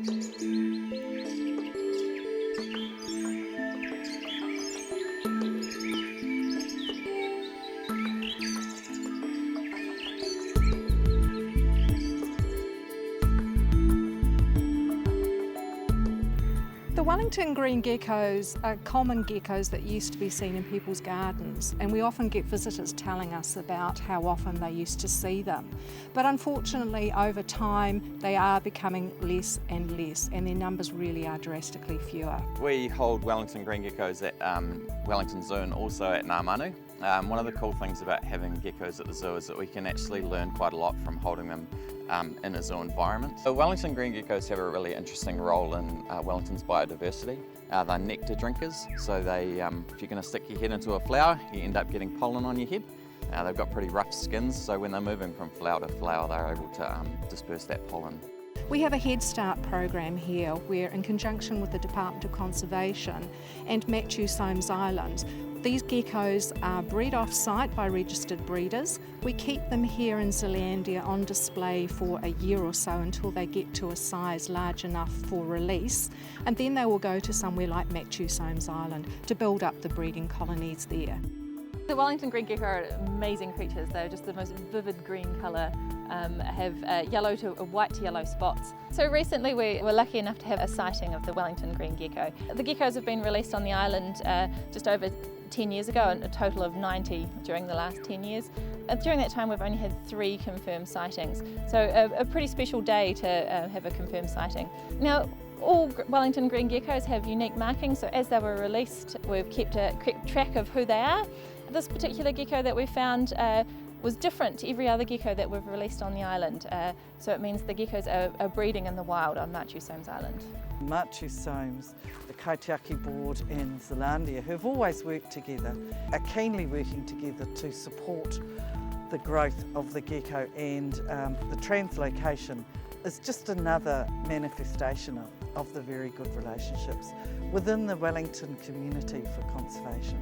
The Wellington green geckos are common geckos that used to be seen in people's gardens, and we often get visitors telling us about how often they used to see them. But unfortunately, over time, they are becoming less and less, and their numbers really are drastically fewer. We hold Wellington green geckos at Wellington Zoo and also at Ngā Manu. One of the cool things about having geckos at the zoo is that we can actually learn quite a lot from holding them in a zoo environment. So Wellington green geckos have a really interesting role in Wellington's biodiversity. They're nectar drinkers, so if you're going to stick your head into a flower, you end up getting pollen on your head. They've got pretty rough skins, so when they're moving from flower to flower, they're able to disperse that pollen. We have a Head Start program here where, in conjunction with the Department of Conservation and Matthew Soames Island, these geckos are bred off-site by registered breeders. We keep them here in Zealandia on display for a year or so until they get to a size large enough for release, and then they will go to somewhere like Matthew Soames Island to build up the breeding colonies there. The Wellington green gecko are amazing creatures. They're just the most vivid green colour, have yellow to white to yellow spots. So recently we were lucky enough to have a sighting of the Wellington green gecko. The geckos have been released on the island just over 10 years ago, and a total of 90 during the last 10 years. During that time we've only had 3 confirmed sightings, so a pretty special day to have a confirmed sighting. Now, all Wellington green geckos have unique markings, so as they were released we've kept track of who they are. This particular gecko that we found was different to every other gecko that we've released on the island, so it means the geckos are breeding in the wild on Matthew Soames Island. Matthew Soames, the Kaitiaki Board and Zealandia, who've always worked together, are keenly working together to support the growth of the gecko, and the translocation is just another manifestation of the very good relationships within the Wellington community for conservation.